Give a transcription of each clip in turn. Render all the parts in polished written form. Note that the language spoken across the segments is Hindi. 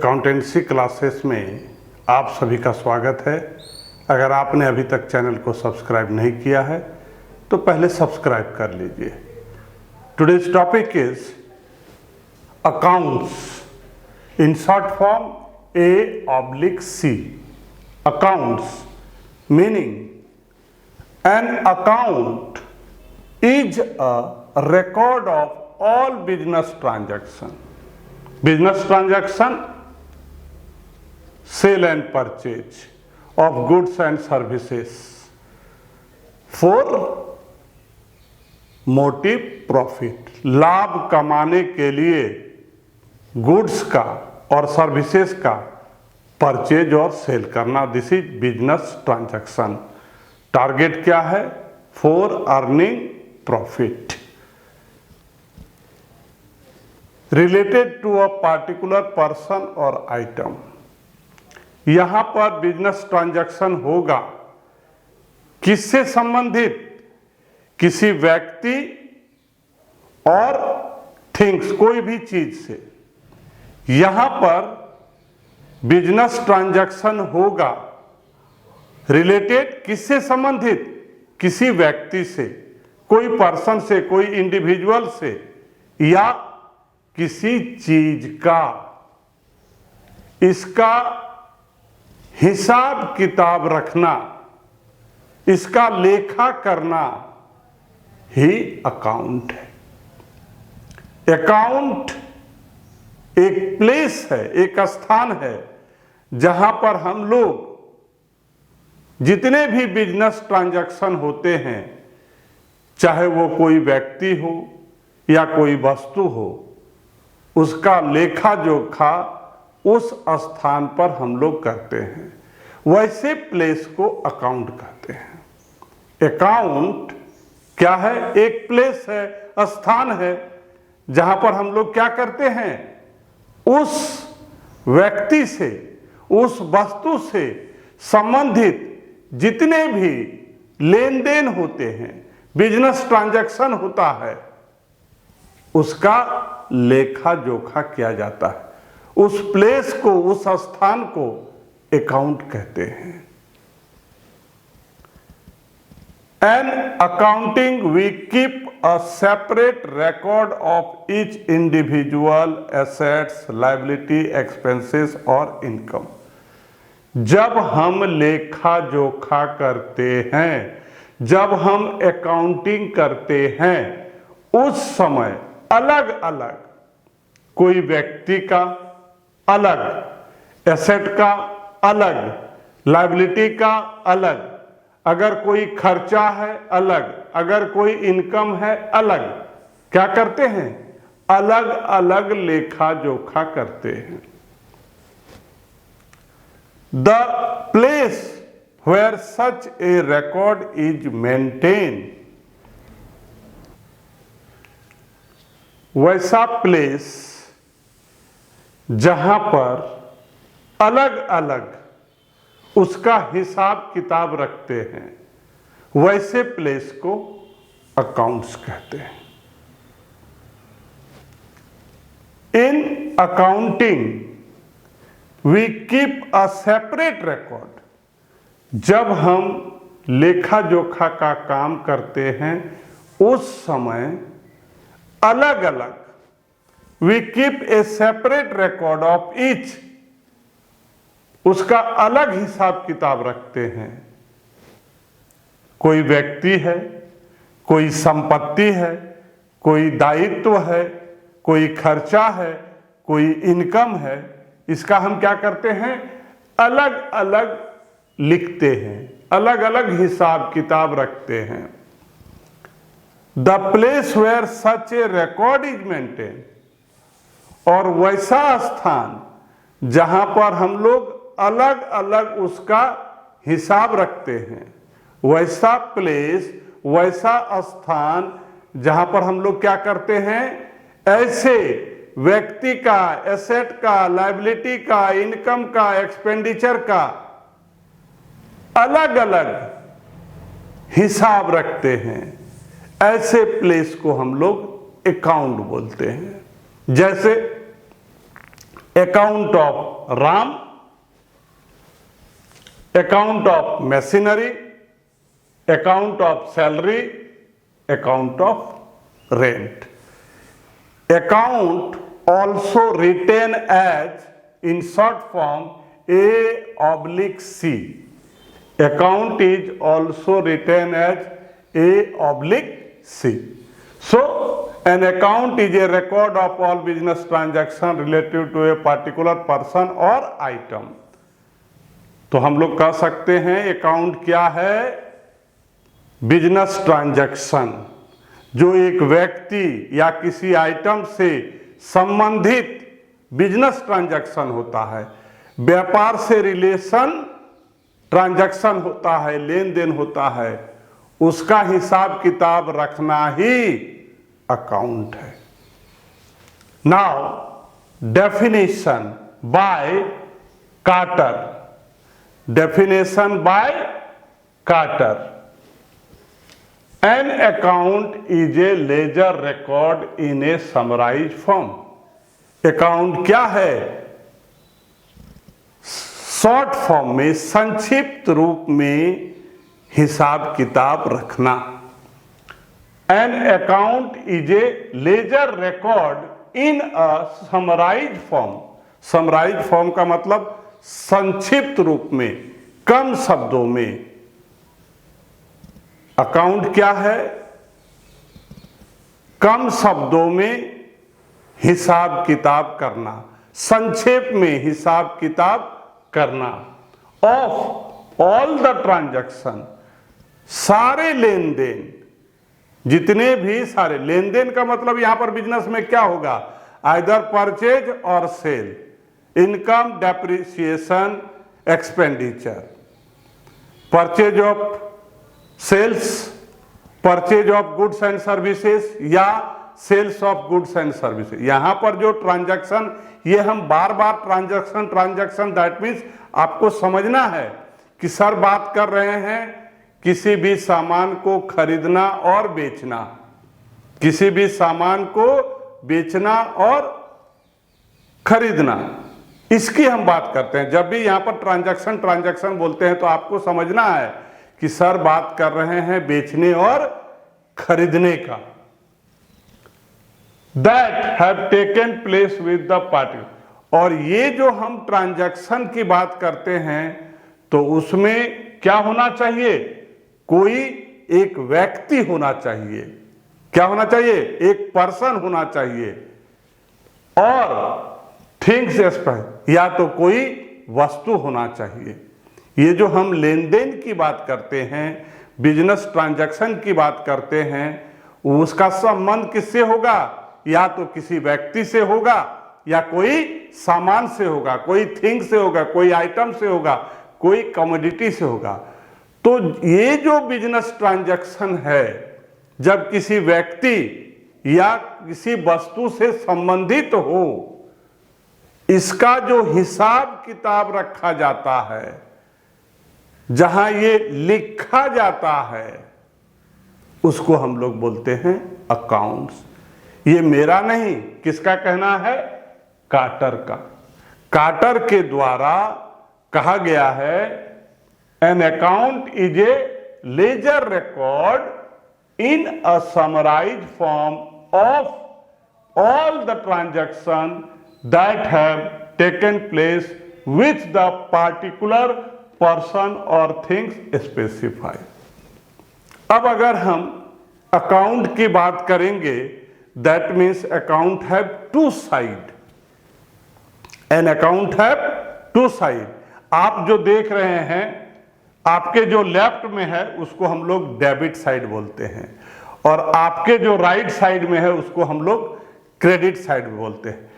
अकाउंटेंसी क्लासेस में आप सभी का स्वागत है। अगर आपने अभी तक चैनल को सब्सक्राइब नहीं किया है तो पहले सब्सक्राइब कर लीजिए। Today's topic is accounts, in short form A/C। Accounts meaning N account is a record of all business transaction. Business transaction, sale and purchase of goods and services for motive profit. लाभ कमाने के लिए गुड्स का और सर्विसेज का परचेज और सेल करना, this is business transaction. Target क्या है? For earning profit related to a particular person और आइटम। यहां पर बिजनेस ट्रांजैक्शन होगा किससे संबंधित? किसी व्यक्ति और थिंग्स, कोई भी चीज से। यहां पर बिजनेस ट्रांजैक्शन होगा रिलेटेड किससे संबंधित? किसी व्यक्ति से, कोई पर्सन से, कोई इंडिविजुअल से, या किसी चीज का। इसका हिसाब किताब रखना, इसका लेखा करना ही अकाउंट है। अकाउंट एक प्लेस है, एक स्थान है जहां पर हम लोग जितने भी बिजनेस ट्रांजैक्शन होते हैं, चाहे वो कोई व्यक्ति हो या कोई वस्तु हो, उसका लेखा जोखा उस स्थान पर हम लोग करते हैं। वैसे प्लेस को अकाउंट कहते हैं। अकाउंट क्या है? एक प्लेस है, स्थान है जहां पर हम लोग क्या करते हैं? उस व्यक्ति से, उस वस्तु से संबंधित जितने भी लेन देन होते हैं, बिजनेस ट्रांजैक्शन होता है, उसका लेखा जोखा किया जाता है। उस प्लेस को, उस स्थान को अकाउंट कहते हैं। In accounting we keep a separate record of each individual assets, liability, expenses और इनकम। जब हम लेखा जोखा करते हैं, जब हम अकाउंटिंग करते हैं, उस समय अलग अलग, कोई व्यक्ति का अलग, एसेट का अलग, लायबिलिटी का अलग, अगर कोई खर्चा है अलग, अगर कोई इनकम है अलग, क्या करते हैं? अलग अलग लेखा जोखा करते हैं। The place where such a record is maintain, वैसा प्लेस जहां पर अलग अलग उसका हिसाब किताब रखते हैं, वैसे प्लेस को अकाउंट्स कहते हैं। In accounting we keep a separate record. जब हम लेखा जोखा का काम करते हैं, उस समय अलग अलग, we keep a separate record of each, उसका अलग हिसाब किताब रखते हैं। कोई व्यक्ति है, कोई संपत्ति है, कोई दायित्व है, कोई खर्चा है, कोई इनकम है, इसका हम क्या करते हैं? अलग अलग लिखते हैं, अलग अलग हिसाब किताब रखते हैं। The place where such a record is maintain, और वैसा स्थान जहां पर हम लोग अलग अलग उसका हिसाब रखते हैं, वैसा प्लेस, वैसा स्थान जहां पर हम लोग क्या करते हैं? ऐसे व्यक्ति का, एसेट का, लायबिलिटी का, इनकम का, एक्सपेंडिचर का अलग अलग हिसाब रखते हैं। ऐसे प्लेस को हम लोग अकाउंट बोलते हैं। जैसे account of RAM, account of machinery, account of salary, account of rent. Account also written as in short form A/C. Account is also written as A/C. So, an account is a record of all business transactions relative to a particular person or item. तो हम लोग कह सकते हैं अकाउंट क्या है? बिजनेस ट्रांजैक्शन, जो एक व्यक्ति या किसी आइटम से संबंधित बिजनेस ट्रांजैक्शन होता है, व्यापार से रिलेशन ट्रांजैक्शन होता है, लेन देन होता है, उसका हिसाब किताब रखना ही अकाउंट है. Now definition by Carter. Definition by Carter. An account is a ledger record in a summarized form. Account क्या है? शॉर्ट फॉर्म में, संक्षिप्त रूप में हिसाब किताब रखना. An account is a ledger record in a summarized form. Summarized form का मतलब संक्षिप्त रूप में, कम शब्दों में. अकाउंट क्या है? कम शब्दों में हिसाब किताब करना, संक्षेप में हिसाब किताब करना. ऑफ ऑल द ट्रांजैक्शन, सारे लेन देन, जितने भी सारे लेन देन का मतलब यहां पर बिजनेस में क्या होगा? आइदर परचेज और sale, income, depreciation, expenditure, purchase of sales, purchase of goods and services या sales of goods and services. यहां पर जो ट्रांजैक्शन, ये हम बार बार ट्रांजैक्शन दैट मीन्स आपको समझना है कि सर बात कर रहे हैं किसी भी सामान को खरीदना और बेचना, किसी भी सामान को बेचना और खरीदना, इसकी हम बात करते हैं. जब भी यहां पर ट्रांजैक्शन बोलते हैं तो आपको समझना है कि सर बात कर रहे हैं बेचने और खरीदने का. That have taken place with the party. और ये जो हम ट्रांजैक्शन की बात करते हैं तो उसमें क्या होना चाहिए? कोई एक व्यक्ति होना चाहिए. क्या होना चाहिए? एक पर्सन होना चाहिए. और थिंग्स, या तो कोई वस्तु होना चाहिए. ये जो हम लेन देन की बात करते हैं, बिजनेस ट्रांजैक्शन की बात करते हैं, उसका संबंध किससे होगा? या तो किसी व्यक्ति से होगा या कोई सामान से होगा, कोई थिंग से होगा, कोई आइटम से होगा, कोई कमोडिटी से होगा. तो ये जो बिजनेस ट्रांजैक्शन है, जब किसी व्यक्ति या किसी वस्तु से संबंधित हो, इसका जो हिसाब किताब रखा जाता है, जहां ये लिखा जाता है, उसको हम लोग बोलते हैं अकाउंट्स. ये मेरा नहीं, किसका कहना है? कार्टर का. कार्टर के द्वारा कहा गया है an account is a ledger record in a summarised form of all the transaction that have taken place with the particular person और थिंग्स स्पेसिफाइड. अब अगर हम अकाउंट की बात करेंगे, that means account have two side. An account have two side. आप जो देख रहे हैं, आपके जो लेफ्ट में है उसको हम लोग डेबिट साइड बोलते हैं, और आपके जो राइट साइड में है उसको हम लोग क्रेडिट साइड बोलते हैं.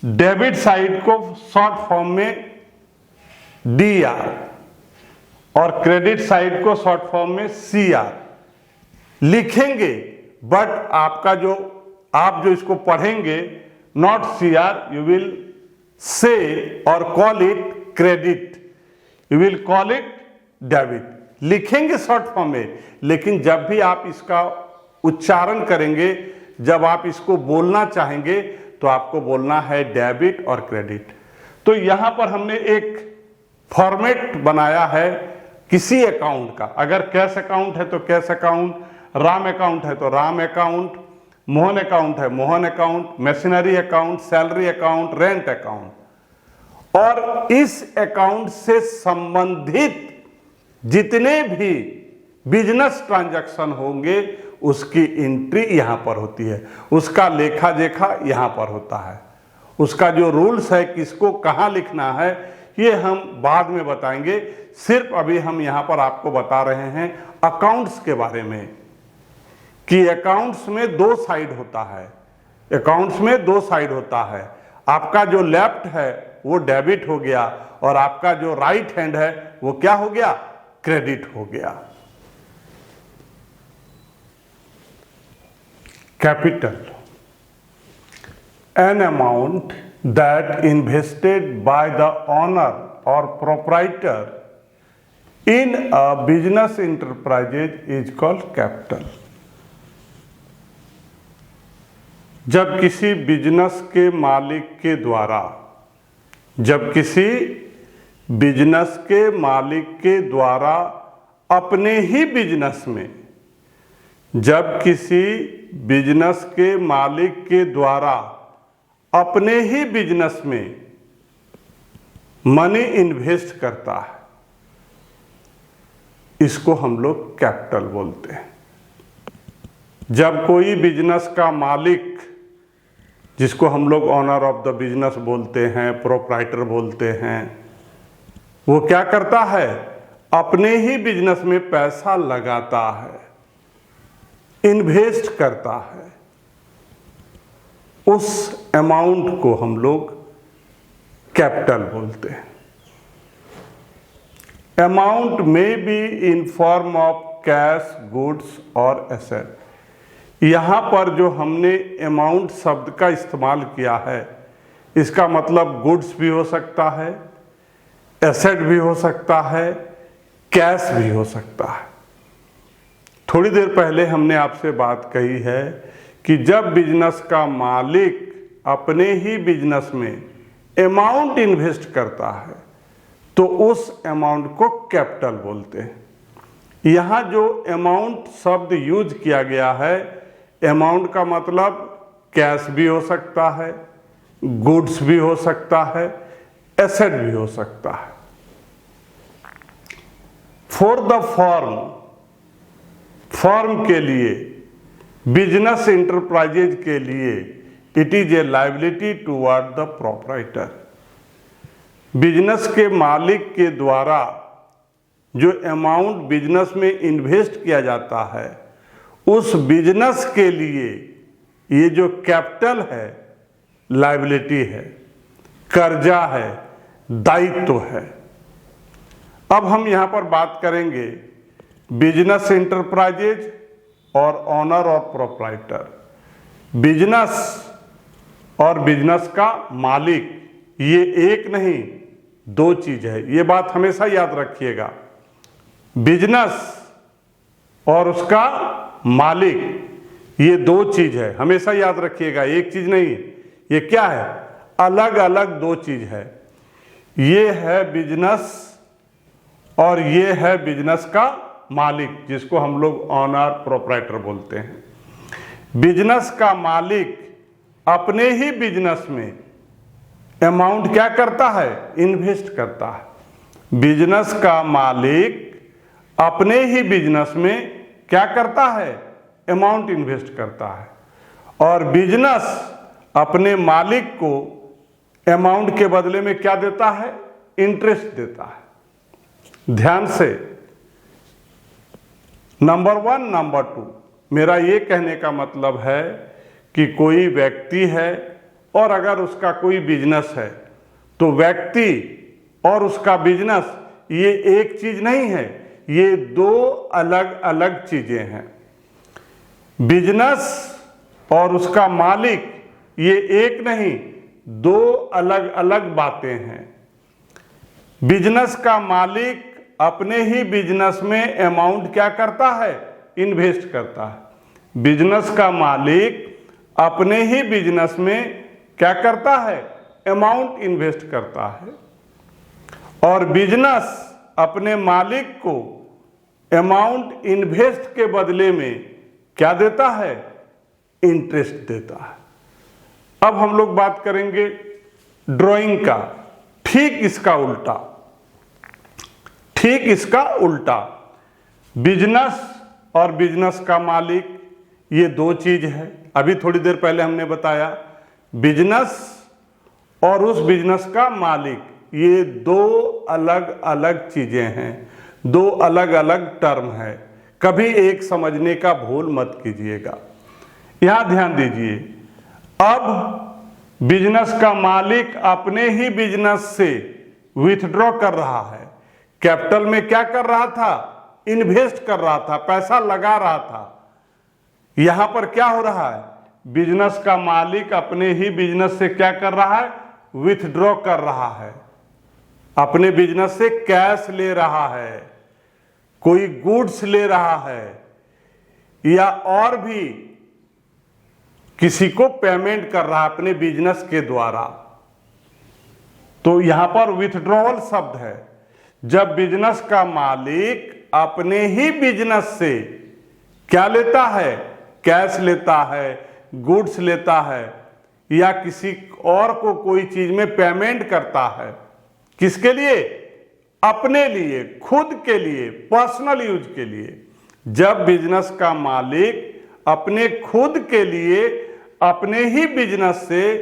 डेबिट साइड को शॉर्ट फॉर्म में DR और क्रेडिट साइड को शॉर्ट फॉर्म में CR लिखेंगे. बट आपका जो आप जो इसको पढ़ेंगे, not CR, you will say और call it credit, you will call it debit. लिखेंगे शॉर्ट फॉर्म में, लेकिन जब भी आप इसका उच्चारण करेंगे, जब आप इसको बोलना चाहेंगे, तो आपको बोलना है डेबिट और क्रेडिट. तो यहां पर हमने एक फॉर्मेट बनाया है किसी अकाउंट का। अगर कैश अकाउंट है तो कैश अकाउंट, राम अकाउंट है तो राम अकाउंट, मोहन अकाउंट है Mohan account, machinery account, salary account, rent account. और इस अकाउंट से संबंधित जितने भी बिजनेस ट्रांजैक्शन होंगे उसकी एंट्री यहां पर होती है, उसका लेखा जोखा यहां पर होता है। उसका जो रूल्स है किसको कहां लिखना है ये हम बाद में बताएंगे। सिर्फ अभी हम यहां पर आपको बता रहे हैं अकाउंट्स के बारे में कि अकाउंट्स में दो साइड होता है। अकाउंट्स में दो साइड होता है। आपका जो लेफ्ट है वो डेबिट हो गया और आपका जो राइट हैंड है वो क्या हो गया, क्रेडिट हो गया। Capital, an amount that invested by the owner or proprietor in a business enterprise is called capital। जब किसी बिजनेस के मालिक के द्वारा, जब किसी बिजनेस के मालिक के द्वारा अपने ही बिजनेस में, जब किसी बिजनेस के मालिक के द्वारा अपने ही बिजनेस में मनी इन्वेस्ट करता है, इसको हम लोग कैपिटल बोलते हैं। जब कोई बिजनेस का मालिक, जिसको हम लोग ऑनर ऑफ द बिजनेस बोलते हैं, प्रोप्राइटर बोलते हैं, वो क्या करता है, अपने ही बिजनेस में पैसा लगाता है, इन्वेस्ट करता है, उस अमाउंट को हम लोग कैपिटल बोलते हैं। अमाउंट में be in form of cash, goods और एसेट। यहां पर जो हमने अमाउंट शब्द का इस्तेमाल किया है, इसका मतलब गुड्स भी हो सकता है, एसेट भी हो सकता है, कैश भी हो सकता है। थोड़ी देर पहले हमने आपसे बात कही है कि जब बिजनेस का मालिक अपने ही बिजनेस में अमाउंट इन्वेस्ट करता है तो उस अमाउंट को कैपिटल बोलते हैं। यहाँ जो अमाउंट शब्द यूज किया गया है, अमाउंट का मतलब कैश भी हो सकता है, गुड्स भी हो सकता है, एसेट भी हो सकता है। फॉर द फर्म, फर्म के लिए, बिजनेस इंटरप्राइजेज के लिए, it is a liability toward the proprietor. Business के मालिक के द्वारा जो अमाउंट बिजनेस में इन्वेस्ट किया जाता है, उस बिजनेस के लिए ये जो कैपिटल है लायबिलिटी है, कर्जा है, दायित्व है। अब हम यहां पर बात करेंगे बिजनेस इंटरप्राइजेज और ऑनर और प्रोप्राइटर। बिजनेस और बिजनेस का मालिक ये एक नहीं दो चीज है, ये बात हमेशा याद रखिएगा। बिजनेस और उसका मालिक ये दो चीज है, हमेशा याद रखिएगा, एक चीज नहीं। ये क्या है, अलग अलग दो चीज है। ये है बिजनेस और ये है बिजनेस का मालिक, जिसको हम लोग ऑनर प्रोप्राइटर बोलते हैं। बिजनेस का मालिक अपने ही बिजनेस में अमाउंट क्या करता है, इन्वेस्ट करता है। बिजनेस का मालिक अपने ही बिजनेस में क्या करता है, अमाउंट इन्वेस्ट करता है, और बिजनेस अपने मालिक को अमाउंट के बदले में क्या देता है, इंटरेस्ट देता है। ध्यान से, नंबर 1, नंबर 2, मेरा ये कहने का मतलब है कि कोई व्यक्ति है और अगर उसका कोई बिजनेस है तो व्यक्ति और उसका बिजनेस ये एक चीज नहीं है, ये दो अलग अलग चीजें हैं। बिजनेस और उसका मालिक ये एक नहीं दो अलग अलग बातें हैं। बिजनेस का मालिक अपने ही बिजनेस में अमाउंट क्या करता है, इन्वेस्ट करता है। बिजनेस का मालिक अपने ही बिजनेस में क्या करता है, अमाउंट इन्वेस्ट करता है और बिजनेस अपने मालिक को अमाउंट इन्वेस्ट के बदले में क्या देता है, इंटरेस्ट देता है। अब हम लोग बात करेंगे ड्राइंग का, ठीक इसका उल्टा। बिजनेस और बिजनेस का मालिक ये दो चीज है। अभी थोड़ी देर पहले हमने बताया बिजनेस और उस बिजनेस का मालिक, ये दो अलग अलग चीजें हैं, दो अलग अलग टर्म है। कभी एक समझने का भूल मत कीजिएगा। यहां ध्यान दीजिए, अब बिजनेस का मालिक अपने ही बिजनेस से विथड्रॉ कर रहा है। कैपिटल में क्या कर रहा था, इन्वेस्ट कर रहा था, पैसा लगा रहा था। यहां पर क्या हो रहा है, बिजनेस का मालिक अपने ही बिजनेस से क्या कर रहा है, विथड्रॉ कर रहा है, अपने बिजनेस से कैश ले रहा है, कोई गुड्स ले रहा है या और भी किसी को पेमेंट कर रहा है अपने बिजनेस के द्वारा। तो यहां पर विथड्रॉवल शब्द है। जब बिजनेस का मालिक अपने ही बिजनेस से क्या लेता है, कैश लेता है, गुड्स लेता है या किसी और को कोई चीज में पेमेंट करता है, किसके लिए, अपने लिए, खुद के लिए, पर्सनल यूज के लिए। जब बिजनेस का मालिक अपने खुद के लिए अपने ही बिजनेस से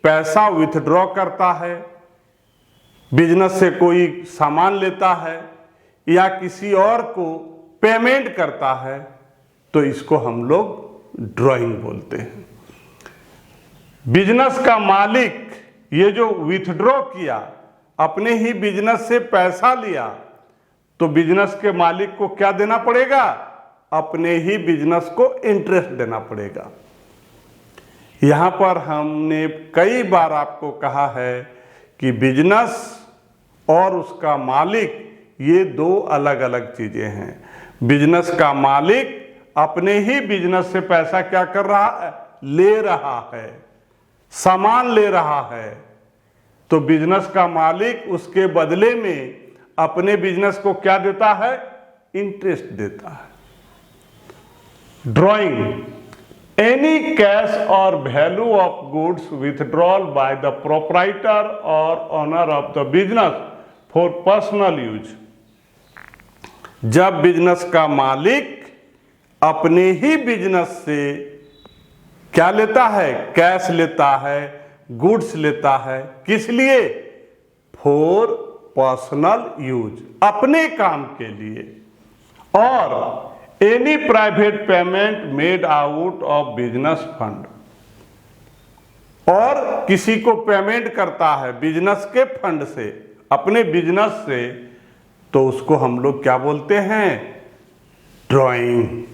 पैसा विथड्रॉ करता है, बिजनेस से कोई सामान लेता है या किसी और को पेमेंट करता है, तो इसको हम लोग ड्राइंग बोलते हैं। बिजनेस का मालिक ये जो विथड्रॉ किया, अपने ही बिजनेस से पैसा लिया, तो बिजनेस के मालिक को क्या देना पड़ेगा, अपने ही बिजनेस को इंटरेस्ट देना पड़ेगा। यहां पर हमने कई बार आपको कहा है कि बिजनेस और उसका मालिक ये दो अलग अलग चीजें हैं। बिजनेस का मालिक अपने ही बिजनेस से पैसा क्या कर रहा है, ले रहा है, सामान ले रहा है, तो बिजनेस का मालिक उसके बदले में अपने बिजनेस को क्या देता है, इंटरेस्ट देता है। Drawing, any cash or value of goods withdrawal by the proprietor or owner of the business for personal use. जब बिजनेस का मालिक अपने ही बिजनेस से क्या लेता है, कैश लेता है, गुड्स लेता है, किस लिए, फॉर पर्सनल यूज, अपने काम के लिए। और any private payment made out of business fund, और किसी को पेमेंट करता है बिजनेस के फंड से, अपने बिजनेस से, तो उसको हम लोग क्या बोलते हैं, ड्राइंग।